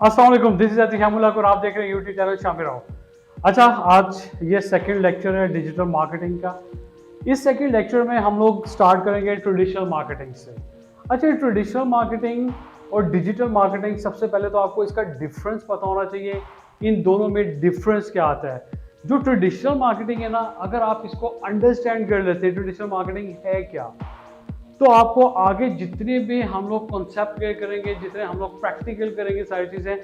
अस्सलाम वालेकुम, this is Atiq शामुलाक और आप देख रहे हैं यूट्यूब चैनल शामिर राव। अच्छा, आज ये सेकंड लेक्चर है डिजिटल मार्केटिंग का। इस सेकंड लेक्चर में हम लोग स्टार्ट करेंगे ट्रेडिशनल मार्केटिंग से। अच्छा, ट्रेडिशनल मार्केटिंग और डिजिटल मार्केटिंग, सबसे पहले तो आपको इसका डिफरेंस पता होना चाहिए। इन दोनों में डिफरेंस क्या आता है? जो ट्रेडिशनल मार्केटिंग है ना, अगर आप इसको अंडरस्टैंड कर लेते हैं ट्रेडिशनल मार्केटिंग है क्या, तो आपको आगे जितने भी हम लोग कॉन्सेप्ट क्लियर करेंगे, जितने हम लोग प्रैक्टिकल करेंगे सारी चीज़ें,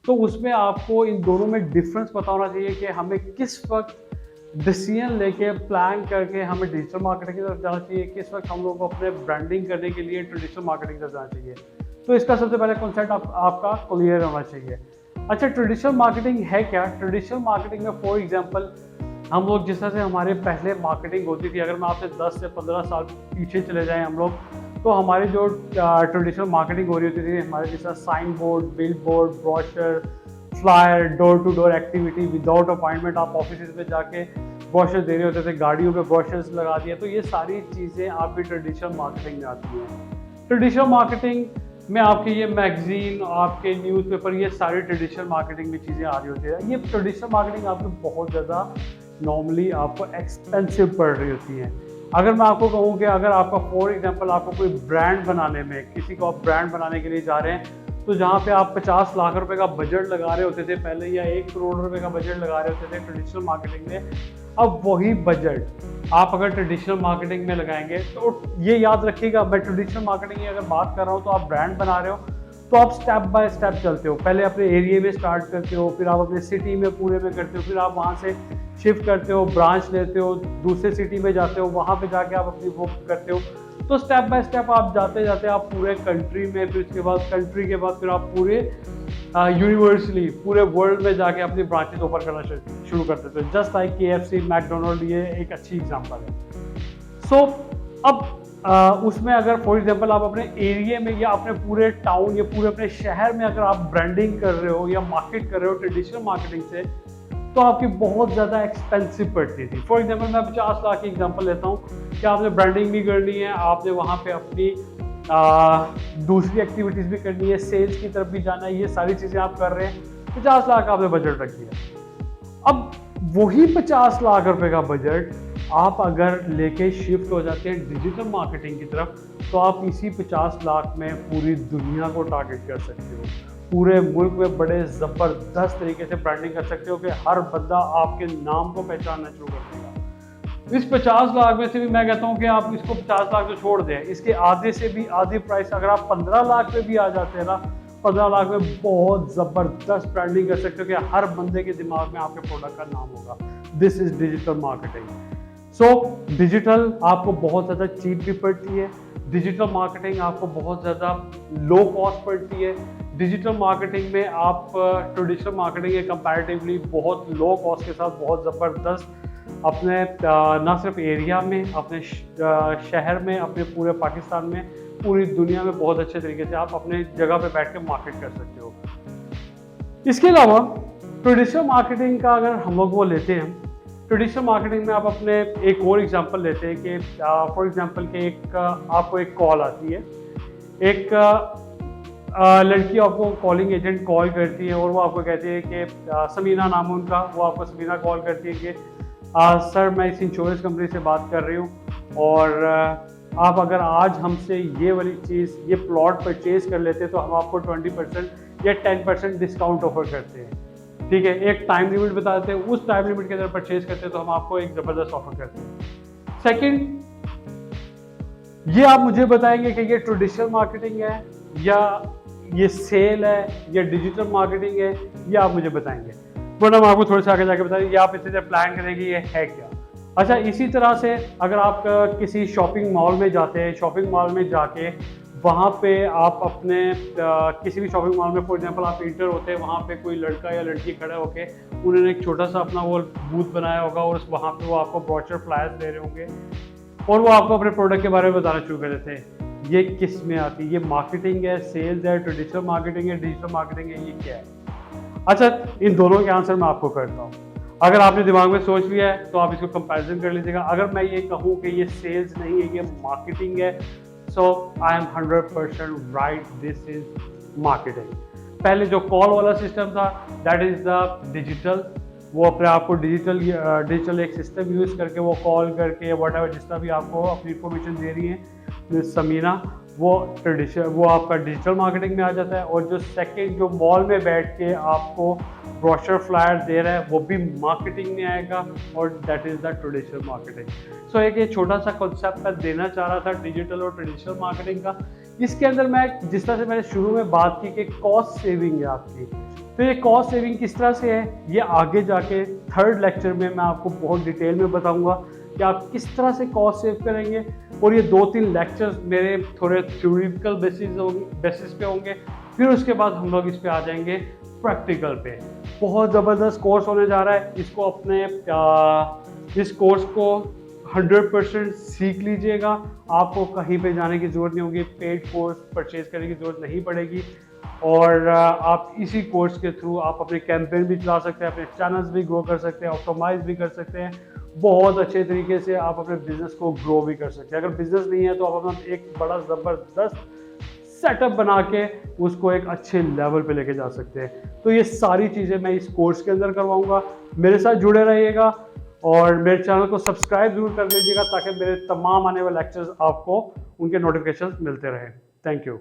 तो उसमें आपको इन दोनों में डिफरेंस पता होना चाहिए कि हमें किस वक्त डिसीजन लेके प्लान करके हमें डिजिटल मार्केटिंग की तरफ जाना चाहिए, किस वक्त हम लोग को अपने ब्रांडिंग करने के लिए ट्रेडिशनल मार्केटिंग की तरफ जाना चाहिए। तो इसका सबसे पहले कॉन्सेप्ट आपका क्लियर होना चाहिए। अच्छा, ट्रेडिशनल मार्केटिंग है क्या? ट्रेडिशनल मार्केटिंग में फॉर एग्जांपल हम लोग जिस तरह से हमारे पहले मार्केटिंग होती थी, अगर मैं आपसे 10 से 15 साल पीछे चले जाएं हम लोग, तो हमारी जो ट्रेडिशनल मार्केटिंग हो रही होती थी, हमारे जैसा sign board, bill board, brochure, flyer, door to door activity, without appointment आप ऑफिस में जाके ब्रोशर दे रहे होते थे, गाड़ियों पे ब्रोशर्स लगा दिए। तो ये सारी चीज़ें आपकी ट्रेडिशनल मार्केटिंग में आती हैं। ट्रेडिशनल मार्केटिंग में आपके ये मैगजीन, आपके न्यूज़पेपर, ये सारी ट्रेडिशनल मार्केटिंग में चीज़ें आ रही होती है। ये ट्रेडिशनल मार्केटिंग आपको बहुत ज़्यादा नॉर्मली आपको एक्सपेंसिव पड़ रही होती हैं। अगर मैं आपको कहूँ कि अगर आपका फॉर एग्जांपल आपको कोई ब्रांड बनाने में, किसी को आप ब्रांड बनाने के लिए जा रहे हैं, तो जहाँ पे आप 50 लाख रुपए का बजट लगा रहे होते थे पहले, या 1 करोड़ रुपए का बजट लगा रहे होते थे ट्रेडिशनल मार्केटिंग में, अब वही बजट आप अगर ट्रेडिशनल मार्केटिंग में लगाएंगे, तो ये याद रखिएगा, मैं ट्रेडिशनल मार्केटिंग की अगर बात कर रहा हूँ, तो आप ब्रांड बना रहे हो तो आप स्टेप बाय स्टेप चलते हो। पहले अपने एरिया में स्टार्ट करते हो, फिर आप अपने सिटी में पूरे में करते हो, फिर आप वहाँ से शिफ्ट करते हो, ब्रांच लेते हो, दूसरे सिटी में जाते हो, वहाँ पे जाके आप अपनी वो करते हो। तो स्टेप बाय स्टेप आप जाते जाते आप पूरे कंट्री में, फिर उसके बाद कंट्री के बाद फिर आप पूरे यूनिवर्सली पूरे वर्ल्ड में जाके अपनी ब्रांचेस ओपन करना शुरू कर देते हो। जस्ट लाइक KFC, मैकडोनल्ड, ये एक अच्छी एग्जांपल है। सो अब उसमें अगर फॉर एग्जांपल आप अपने एरिया में या अपने पूरे टाउन या पूरे अपने शहर में अगर आप ब्रांडिंग कर रहे हो या मार्केट कर रहे हो ट्रेडिशनल मार्केटिंग से, तो आपकी बहुत ज़्यादा एक्सपेंसिव पड़ती थी। फॉर एग्जांपल मैं 50 लाख की एग्जांपल लेता हूँ कि आपने ब्रांडिंग भी करनी है, आपने वहाँ पे अपनी दूसरी एक्टिविटीज़ भी करनी है, सेल्स की तरफ भी जाना है, ये सारी चीज़ें आप कर रहे हैं, 50 लाख आपने बजट रख दिया। अब वही 50 लाख रुपए का बजट आप अगर लेके शिफ्ट हो जाते हैं डिजिटल मार्केटिंग की तरफ, तो आप इसी 50 लाख में पूरी दुनिया को टारगेट कर सकते हो। पूरे मुल्क में बड़े ज़बरदस्त तरीके से ब्रांडिंग कर सकते हो कि हर बंदा आपके नाम को पहचानना शुरू कर देगा। इस 50 लाख में से भी मैं कहता हूँ कि आप इसको 50 लाख तो छोड़ दें, इसके आधे से भी आधी प्राइस अगर आप 15 लाख पे भी आ जाते हैं ना, 15 लाख में बहुत ज़बरदस्त ब्रांडिंग कर सकते हो कि हर बंदे के दिमाग में आपके प्रोडक्ट का नाम होगा। This is digital marketing. So digital आपको बहुत ज़्यादा चीप भी पड़ती है, डिजिटल मार्केटिंग आपको बहुत ज़्यादा लो कॉस्ट पड़ती है। डिजिटल मार्केटिंग में आप ट्रेडिशनल मार्केटिंग के कंपैरेटिवली बहुत लो कॉस्ट के साथ बहुत ज़बरदस्त अपने ना सिर्फ एरिया में, अपने शहर में, अपने पूरे पाकिस्तान में, पूरी दुनिया में बहुत अच्छे तरीके से आप अपने जगह पे बैठ के मार्केट कर सकते हो। इसके अलावा ट्रेडिशनल मार्केटिंग का अगर हम लोग वो लेते हैं, ट्रेडिशनल मार्केटिंग में आप अपने एक और एग्जांपल लेते हैं कि फॉर एग्जांपल के आपको एक कॉल आती है, एक लड़की आपको कॉलिंग एजेंट कॉल करती है और वो आपको कहती है कि समीना नाम है उनका, वो आपको समीना कॉल करती है कि सर मैं इस इंश्योरेंस कंपनी से बात कर रही हूँ और आप अगर आज हमसे ये वाली चीज़, ये प्लॉट परचेज कर लेते तो हम आपको 20% या 10% डिस्काउंट ऑफर करते हैं। ठीक है, एक टाइम लिमिट बता देते हैं, उस टाइम लिमिट के अंदर परचेज करते हैं तो हम आपको एक ज़बरदस्त ऑफर करते हैं। सेकंड, ये आप मुझे बताएंगे कि ये ट्रेडिशनल मार्केटिंग है या ये सेल है या डिजिटल मार्केटिंग है, ये आप मुझे बताएंगे, वरना हम आपको थोड़े से आगे जाके बताएंगे, ये आप इतने से प्लान करेंगे ये है क्या। अच्छा, इसी तरह से अगर आप किसी शॉपिंग मॉल में जाते हैं, शॉपिंग मॉल में जाके वहाँ पे आप अपने किसी भी शॉपिंग मॉल में फॉर एग्जांपल आप इंटर होते हैं, वहाँ पे कोई लड़का या लड़की खड़ा होके उन्होंने एक छोटा सा अपना वो बूथ बनाया होगा और वहाँ पे वो आपको ब्रोचर फ्लायर्स दे रहे होंगे और वो आपको अपने प्रोडक्ट के बारे में बताना शुरू कर देते हैं। ये किस में आती है? ये मार्केटिंग है, सेल्स है, ट्रेडिशनल मार्केटिंग है, डिजिटल मार्केटिंग है, ये क्या है? अच्छा, इन दोनों के आंसर मैं आपको करता हूँ। अगर आपने दिमाग में सोच लिया है तो आप इसको कंपैरिजन कर लीजिएगा। अगर मैं ये कहूँ कि ये सेल्स नहीं है, ये मार्केटिंग है, so I am 100% right, this is marketing. पहले जो कॉल वाला सिस्टम था दैट इज़ द डिजिटल, वो अपने आप को डिजिटल एक सिस्टम यूज़ करके वो कॉल करके व्हाटएवर जितना भी आपको अपनी इन्फॉर्मेशन दे रही है समीना, वो वो आपका डिजिटल मार्केटिंग में आ जाता है। और जो सेकंड जो मॉल में बैठ के आपको ब्रोशर फ्लायर दे रहा है वो भी मार्केटिंग में आएगा, और that is the traditional marketing. So एक ये छोटा सा कॉन्सेप्ट मैं देना चाह रहा था डिजिटल और ट्रेडिशनल मार्केटिंग का। इसके अंदर मैं जिस तरह से मैंने शुरू में बात की कि कॉस्ट सेविंग है आपकी, तो ये कॉस्ट सेविंग किस तरह से है ये आगे जाके थर्ड लेक्चर में मैं आपको बहुत डिटेल में बताऊंगा कि आप किस तरह से कॉस्ट सेव करेंगे। और ये 2-3 लेक्चर्स मेरे थोड़े थ्योरेटिकल बेसिस पे होंगे, फिर उसके बाद हम लोग इस पे आ जाएंगे प्रैक्टिकल पे। बहुत ज़बरदस्त कोर्स होने जा रहा है, इसको अपने इस कोर्स को 100% सीख लीजिएगा। आपको कहीं पे जाने की ज़रूरत नहीं होगी, पेड कोर्स परचेज करने की ज़रूरत नहीं पड़ेगी, और आप इसी कोर्स के थ्रू आप अपने कैंपेन भी चला सकते हैं, अपने चैनल्स भी ग्रो कर सकते हैं, ऑप्टिमाइज भी कर सकते हैं, बहुत अच्छे तरीके से आप अपने बिजनेस को ग्रो भी कर सकते हैं। अगर बिजनेस नहीं है तो आप अपना एक बड़ा ज़बरदस्त सेटअप बना के उसको एक अच्छे लेवल पे लेके जा सकते हैं। तो ये सारी चीज़ें मैं इस कोर्स के अंदर करवाऊंगा, मेरे साथ जुड़े रहिएगा और मेरे चैनल को सब्सक्राइब जरूर कर लीजिएगा ताकि मेरे तमाम आने वाले लेक्चर्स आपको उनके नोटिफिकेशन मिलते रहें। Thank you.